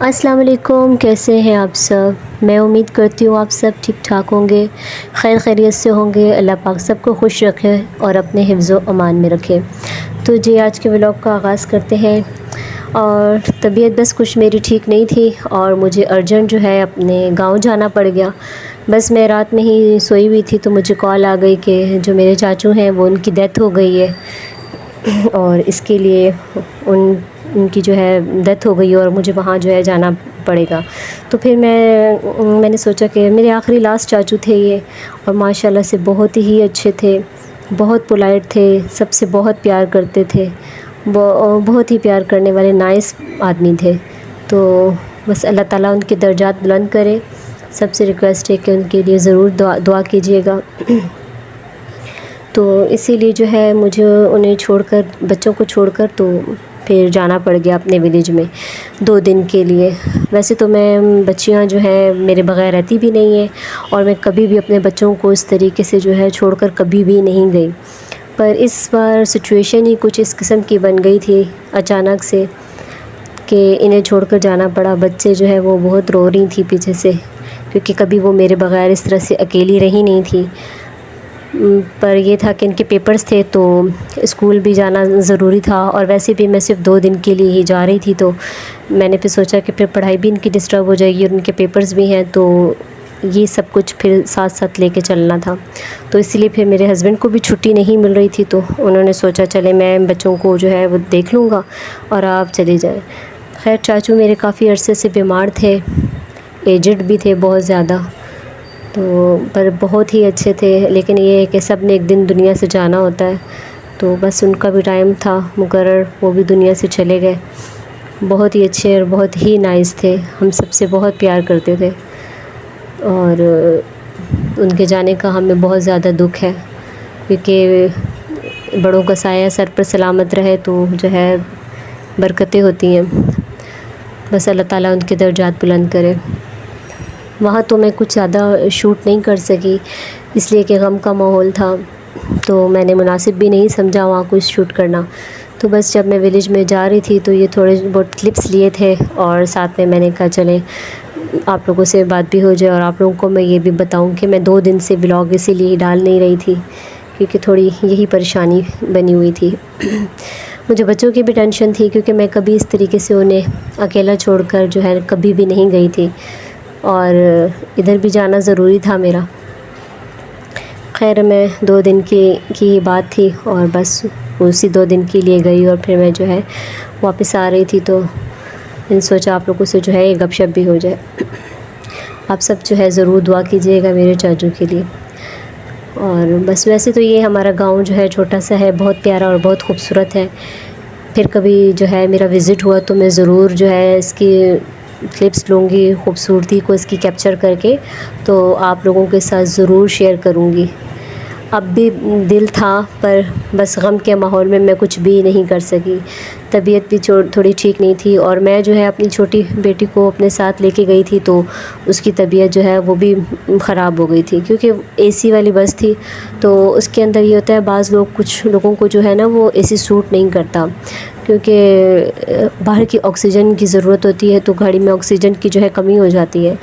السلام علیکم، کیسے ہیں آپ سب؟ میں امید کرتی ہوں آپ سب ٹھیک ٹھاک ہوں گے، خیر خیریت سے ہوں گے۔ اللہ پاک سب کو خوش رکھے اور اپنے حفظ و امان میں رکھے۔ تو جی آج کے ولاگ کا آغاز کرتے ہیں۔ اور طبیعت بس کچھ میری ٹھیک نہیں تھی اور مجھے ارجنٹ جو ہے اپنے گاؤں جانا پڑ گیا۔ بس میں رات میں ہی سوئی ہوئی تھی تو مجھے کال آ گئی کہ جو میرے چاچو ہیں وہ ان کی ڈیتھ ہو گئی ہے، اور اس کے لیے ان کی جو ہے ڈیتھ ہو گئی اور مجھے وہاں جو ہے جانا پڑے گا۔ تو پھر میں نے سوچا کہ میرے آخری لاسٹ چاچو تھے یہ، اور ماشاء اللہ سے بہت ہی اچھے تھے، بہت پولائٹ تھے، سب سے بہت پیار کرتے تھے، بہت ہی پیار کرنے والے نائس آدمی تھے۔ تو بس اللہ تعالیٰ ان کے درجات بلند کرے۔ سب سے ریکویسٹ ہے کہ ان کے لیے ضرور دعا کیجیے گا۔ تو اسی لیے جو ہے مجھے انہیں چھوڑ کر، بچوں کو چھوڑ کر تو پھر جانا پڑ گیا اپنے ولیج میں 2 دن کے لیے۔ ویسے تو میں بچیاں جو ہے میرے بغیر رہتی بھی نہیں ہیں، اور میں کبھی بھی اپنے بچوں کو اس طریقے سے جو ہے چھوڑ کر کبھی بھی نہیں گئی، پر اس بار سچویشن ہی کچھ اس قسم کی بن گئی تھی اچانک سے کہ انہیں چھوڑ کر جانا پڑا۔ بچے جو ہے وہ بہت رو رہی تھی پیچھے سے، کیونکہ کبھی وہ میرے بغیر اس طرح سے اکیلی رہی نہیں تھی۔ پر یہ تھا کہ ان کے پیپرز تھے تو اسکول بھی جانا ضروری تھا، اور ویسے بھی میں صرف 2 دن کے لیے ہی جا رہی تھی، تو میں نے پھر سوچا کہ پھر پڑھائی بھی ان کی ڈسٹرب ہو جائے گی اور ان کے پیپرز بھی ہیں، تو یہ سب کچھ پھر ساتھ ساتھ لے کے چلنا تھا۔ تو اسی لیے پھر میرے ہسبینڈ کو بھی چھٹی نہیں مل رہی تھی، تو انہوں نے سوچا چلے میں بچوں کو جو ہے وہ دیکھ لوں گا اور آپ چلے جائیں۔ خیر چاچو میرے کافی عرصے سے بیمار تھے، ایجڈ بھی تھے بہت زیادہ، تو پر بہت ہی اچھے تھے، لیکن یہ ہے کہ سب نے ایک دن دنیا سے جانا ہوتا ہے، تو بس ان کا بھی ٹائم تھا مقرر، وہ بھی دنیا سے چلے گئے۔ بہت ہی اچھے اور بہت ہی نائس تھے، ہم سب سے بہت پیار کرتے تھے، اور ان کے جانے کا ہمیں بہت زیادہ دکھ ہے، کیونکہ بڑوں کا سایہ سر پر سلامت رہے تو جو ہے برکتیں ہوتی ہیں۔ بس اللہ تعالیٰ ان کے درجات بلند کرے۔ وہاں تو میں کچھ زیادہ شوٹ نہیں کر سکی، اس لیے کہ غم کا ماحول تھا، تو میں نے مناسب بھی نہیں سمجھا وہاں کچھ شوٹ کرنا۔ تو بس جب میں ولیج میں جا رہی تھی تو یہ تھوڑے بہت کلپس لیے تھے، اور ساتھ میں نے کہا چلیں آپ لوگوں سے بات بھی ہو جائے، اور آپ لوگوں کو میں یہ بھی بتاؤں کہ میں 2 دن سے ولاگ اسی لیے ڈال نہیں رہی تھی، کیونکہ تھوڑی یہی پریشانی بنی ہوئی تھی۔ مجھے بچوں کی بھی ٹینشن تھی، کیونکہ میں کبھی اس طریقے سے انہیں اکیلا چھوڑ کر جو ہے کبھی بھی نہیں گئی تھی، اور ادھر بھی جانا ضروری تھا میرا۔ خیر میں 2 دن کی بات تھی، اور بس اسی 2 دن کے لیے گئی، اور پھر میں جو ہے واپس آ رہی تھی، تو میں نے سوچا آپ لوگوں سے جو ہے یہ گپ شپ بھی ہو جائے۔ آپ سب جو ہے ضرور دعا کیجیے گا میرے چاچو کے لیے۔ اور بس ویسے تو یہ ہمارا گاؤں جو ہے چھوٹا سا ہے، بہت پیارا اور بہت خوبصورت ہے۔ پھر کبھی جو ہے میرا وزٹ ہوا تو میں ضرور جو ہے اس کی کلپس لوں گی، خوبصورتی کو اس کی کیپچر کر کے تو آپ لوگوں کے ساتھ ضرور شیئر کروں گی۔ اب بھی دل تھا، پر بس غم کے ماحول میں میں کچھ بھی نہیں کر سکی، طبیعت بھی تھوڑی ٹھیک نہیں تھی، اور میں جو ہے اپنی چھوٹی بیٹی کو اپنے ساتھ لے کے گئی تھی، تو اس کی طبیعت جو ہے وہ بھی خراب ہو گئی تھی، کیونکہ اے سی والی بس تھی، تو اس کے اندر یہ ہوتا ہے بعض کچھ لوگوں کو جو ہے نا وہ اے سی سوٹ نہیں کرتا، کیونکہ باہر کی آکسیجن کی ضرورت ہوتی ہے، تو گاڑی میں آکسیجن کی جو ہے کمی ہو جاتی ہے،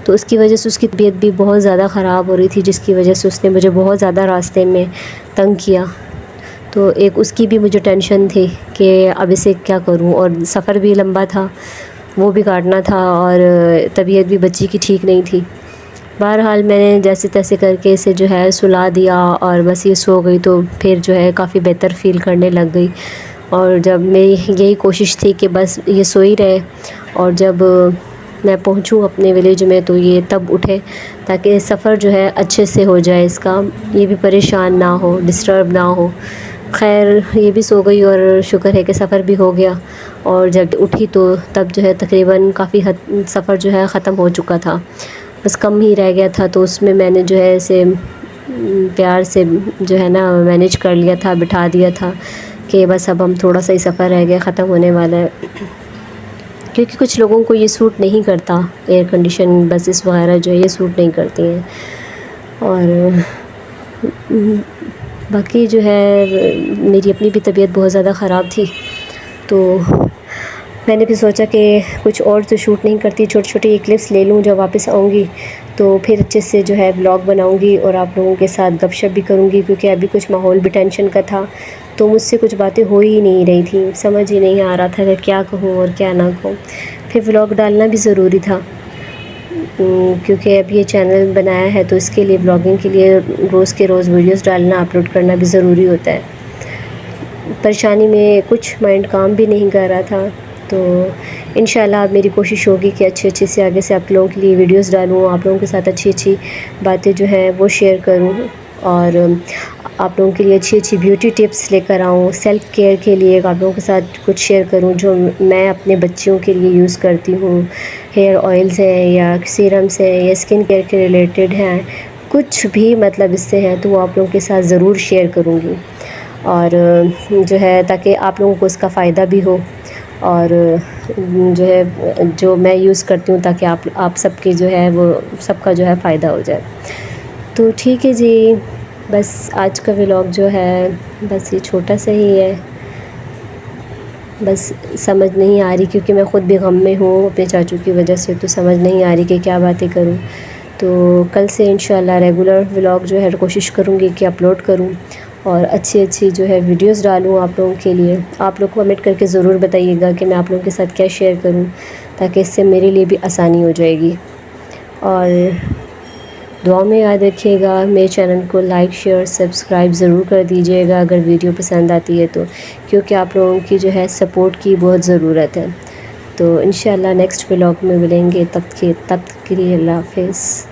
تو اس کی وجہ سے اس کی طبیعت بھی بہت زیادہ خراب ہو رہی تھی، جس کی وجہ سے اس نے مجھے بہت زیادہ راستے میں تنگ کیا۔ تو ایک اس کی بھی مجھے ٹینشن تھی کہ اب اسے کیا کروں، اور سفر بھی لمبا تھا، وہ بھی کاٹنا تھا، اور طبیعت بھی بچی کی ٹھیک نہیں تھی۔ بہرحال میں نے جیسے تیسے کر کے اسے جو ہے سلا دیا، اور بس یہ سو گئی، تو پھر جو ہے کافی بہتر فیل کرنے لگ گئی، اور جب میری یہی کوشش تھی کہ بس یہ سوئی رہے، اور جب میں پہنچوں اپنے ولیج میں تو یہ تب اٹھے، تاکہ سفر جو ہے اچھے سے ہو جائے، اس کا یہ بھی پریشان نہ ہو، ڈسٹرب نہ ہو۔ خیر یہ بھی سو گئی، اور شکر ہے کہ سفر بھی ہو گیا، اور جب اٹھی تو تب جو ہے تقریباً کافی سفر جو ہے ختم ہو چکا تھا، بس کم ہی رہ گیا تھا، تو اس میں میں نے جو ہے اسے پیار سے جو ہے نا مینیج کر لیا تھا، بٹھا دیا تھا کہ بس اب ہم تھوڑا سا ہی سفر رہ گیا، ختم ہونے والا ہے، کیونکہ کچھ لوگوں کو یہ سوٹ نہیں کرتا، ایئر کنڈیشن بسز وغیرہ جو ہے یہ سوٹ نہیں کرتی ہیں۔ اور باقی جو ہے میری اپنی بھی طبیعت بہت زیادہ خراب تھی، تو میں نے بھی سوچا کہ کچھ اور تو شوٹ نہیں کرتی، چھوٹی چھوٹی کلپس لے لوں، جب واپس آؤں گی تو پھر اچھے سے جو ہے بلاگ بناؤں گی اور آپ لوگوں کے ساتھ گپ شپ بھی کروں گی، کیونکہ ابھی کچھ ماحول بھی ٹینشن کا تھا تو مجھ سے کچھ باتیں ہو ہی نہیں رہی تھیں، سمجھ ہی نہیں آ رہا تھا کہ کیا کہوں اور کیا نہ کہوں۔ پھر ولاگ ڈالنا بھی ضروری تھا، کیونکہ اب یہ چینل بنایا ہے تو اس کے لیے بلاگنگ کے لیے روز کے روز ویڈیوز ڈالنا، اپلوڈ کرنا بھی ضروری ہوتا ہے۔ پریشانی میں کچھ مائنڈ کام بھی نہیں کر رہا تھا، تو انشاءاللہ اب میری کوشش ہوگی کہ اچھے سے آگے سے آپ لوگوں کے لیے ویڈیوز ڈالوں، آپ لوگوں کے ساتھ اچھی باتیں جو ہیں وہ شیئر کروں، اور آپ لوگوں کے لیے اچھی بیوٹی ٹپس لے کر آؤں، سیلف کیئر کے لیے آپ لوگوں کے ساتھ کچھ شیئر کروں جو میں اپنے بچیوں کے لیے یوز کرتی ہوں، ہیئر آئلز ہیں یا سیرمس ہیں یا اسکن کیئر کے ریلیٹڈ ہیں، کچھ بھی مطلب اس سے ہیں تو وہ آپ لوگوں کے ساتھ ضرور شیئر کروں گی، اور جو ہے تاکہ آپ لوگوں کو اس کا فائدہ بھی ہو، اور جو ہے جو میں یوز کرتی ہوں تاکہ آپ سب کی جو ہے وہ سب کا جو ہے فائدہ ہو جائے۔ تو ٹھیک ہے جی، بس آج کا ولاگ جو ہے بس یہ چھوٹا سا ہی ہے، بس سمجھ نہیں آ رہی کیونکہ میں خود بھی غم میں ہوں اپنے چاچو کی وجہ سے، تو سمجھ نہیں آ رہی کہ کیا باتیں کروں۔ تو کل سے انشاءاللہ ریگولر ولاگ جو ہے کوشش کروں گی کہ اپلوڈ کروں اور اچھی جو ہے ویڈیوز ڈالوں آپ لوگوں کے لیے۔ آپ لوگ کمنٹ کر کے ضرور بتائیے گا کہ میں آپ لوگوں کے ساتھ کیا شیئر کروں، تاکہ اس سے میرے لیے بھی آسانی ہو جائے گی، اور دعا میں یاد رکھیے گا، میرے چینل کو لائک شیئر سبسکرائب ضرور کر دیجیے گا اگر ویڈیو پسند آتی ہے تو، کیونکہ آپ لوگوں کی جو ہے سپورٹ کی بہت ضرورت ہے۔ تو انشاءاللہ نیکسٹ ولاگ میں ملیں گے، تب تک کے لیے اللہ حافظ۔